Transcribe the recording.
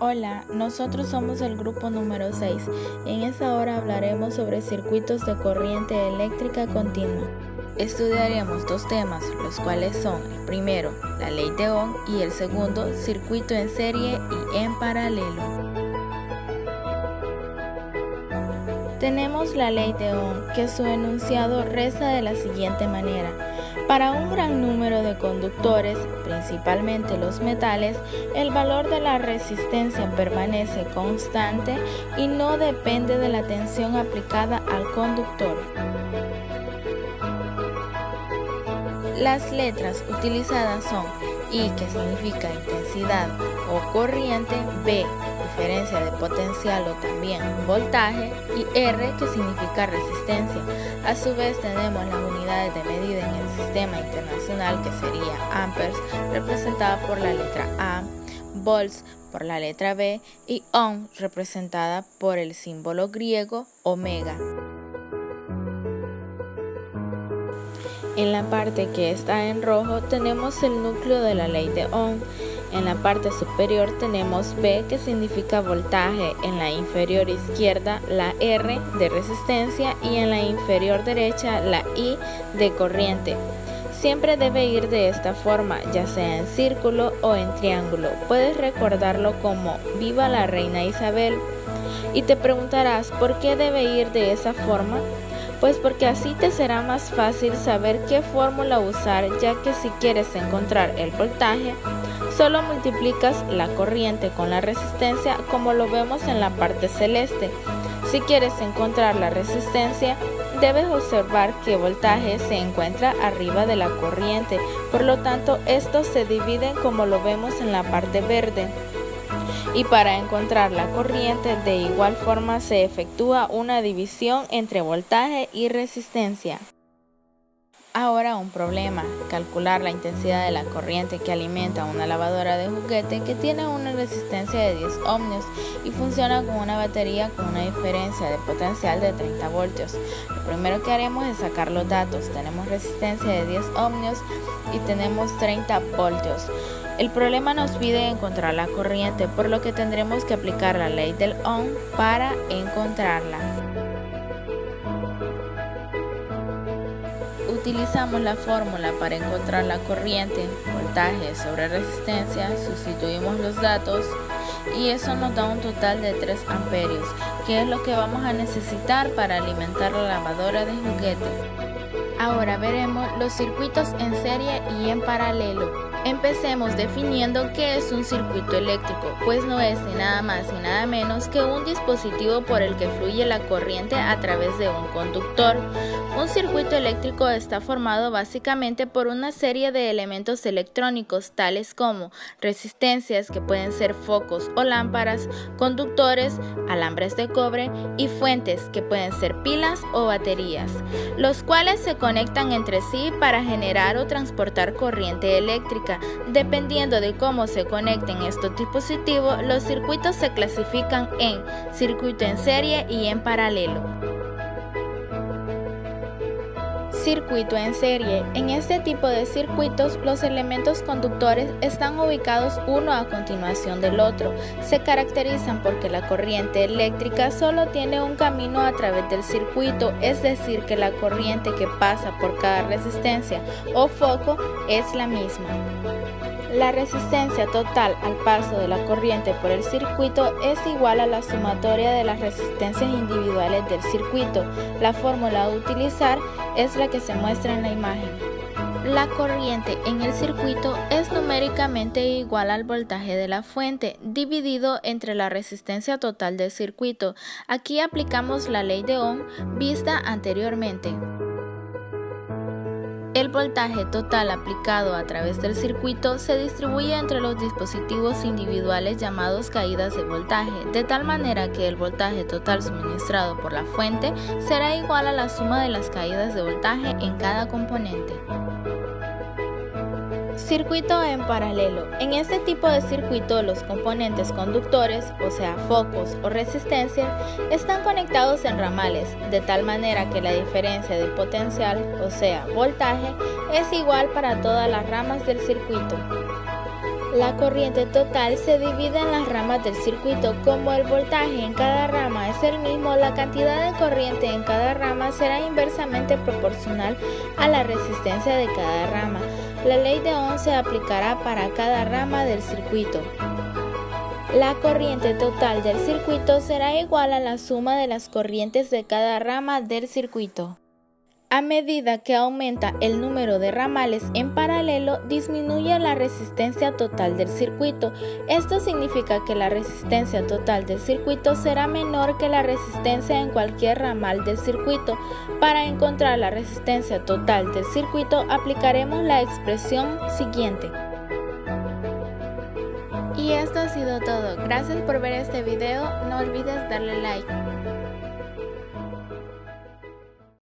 Hola, nosotros somos el grupo número 6. En esta hora hablaremos sobre circuitos de corriente eléctrica continua. Estudiaremos dos temas, los cuales son el primero, la ley de Ohm, y el segundo, circuito en serie y en paralelo. Tenemos la ley de Ohm, que su enunciado reza de la siguiente manera. Para un gran número de conductores, principalmente los metales, el valor de la resistencia permanece constante y no depende de la tensión aplicada al conductor. Las letras utilizadas son I, que significa intensidad o corriente, B, diferencia de potencial o también voltaje, y R, que significa resistencia. A su vez tenemos las unidades de medida en el sistema internacional, que sería amperes, representada por la letra A, volts por la letra B y ohm, representada por el símbolo griego omega. En la parte que está en rojo tenemos el núcleo de la ley de Ohm. En la parte superior tenemos V, que significa voltaje, en la inferior izquierda la R de resistencia y en la inferior derecha la I de corriente. Siempre debe ir de esta forma, ya sea en círculo o en triángulo. Puedes recordarlo como Viva la Reina Isabel. Y te preguntarás, ¿por qué debe ir de esa forma? Pues porque así te será más fácil saber qué fórmula usar, ya que si quieres encontrar el voltaje, solo multiplicas la corriente con la resistencia, como lo vemos en la parte celeste. Si quieres encontrar la resistencia, debes observar que voltaje se encuentra arriba de la corriente, por lo tanto estos se dividen como lo vemos en la parte verde. Y para encontrar la corriente, de igual forma se efectúa una división entre voltaje y resistencia. Ahora un problema, calcular la intensidad de la corriente que alimenta una lavadora de juguete que tiene una resistencia de 10 ohmios y funciona con una batería con una diferencia de potencial de 30 voltios. Lo primero que haremos es sacar los datos. Tenemos resistencia de 10 ohmios y tenemos 30 voltios. El problema nos pide encontrar la corriente, por lo que tendremos que aplicar la ley del Ohm para encontrarla. Utilizamos la fórmula para encontrar la corriente, voltaje sobre resistencia, sustituimos los datos y eso nos da un total de 3 amperios, que es lo que vamos a necesitar para alimentar la lavadora de juguete. Ahora veremos los circuitos en serie y en paralelo. Empecemos definiendo qué es un circuito eléctrico, pues no es ni nada más ni nada menos que un dispositivo por el que fluye la corriente a través de un conductor. Un circuito eléctrico está formado básicamente por una serie de elementos electrónicos tales como resistencias, que pueden ser focos o lámparas, conductores, alambres de cobre y fuentes, que pueden ser pilas o baterías, los cuales se conectan entre sí para generar o transportar corriente eléctrica. Dependiendo de cómo se conecten estos dispositivos, los circuitos se clasifican en circuito en serie y en paralelo. Circuito en serie. En este tipo de circuitos, los elementos conductores están ubicados uno a continuación del otro. Se caracterizan porque la corriente eléctrica solo tiene un camino a través del circuito, es decir, que la corriente que pasa por cada resistencia o foco es la misma. La resistencia total al paso de la corriente por el circuito es igual a la sumatoria de las resistencias individuales del circuito. La fórmula a utilizar es la que se muestra en la imagen. La corriente en el circuito es numéricamente igual al voltaje de la fuente, dividido entre la resistencia total del circuito. Aquí aplicamos la ley de Ohm vista anteriormente. El voltaje total aplicado a través del circuito se distribuye entre los dispositivos individuales llamados caídas de voltaje, de tal manera que el voltaje total suministrado por la fuente será igual a la suma de las caídas de voltaje en cada componente. Circuito en paralelo. En este tipo de circuito, los componentes conductores, o sea, focos o resistencias, están conectados en ramales, de tal manera que la diferencia de potencial, o sea, voltaje, es igual para todas las ramas del circuito. La corriente total se divide en las ramas del circuito. Como el voltaje en cada rama es el mismo, la cantidad de corriente en cada rama será inversamente proporcional a la resistencia de cada rama. La ley de Ohm se aplicará para cada rama del circuito. La corriente total del circuito será igual a la suma de las corrientes de cada rama del circuito. A medida que aumenta el número de ramales en paralelo, disminuye la resistencia total del circuito. Esto significa que la resistencia total del circuito será menor que la resistencia en cualquier ramal del circuito. Para encontrar la resistencia total del circuito, aplicaremos la expresión siguiente. Y esto ha sido todo. Gracias por ver este video. No olvides darle like.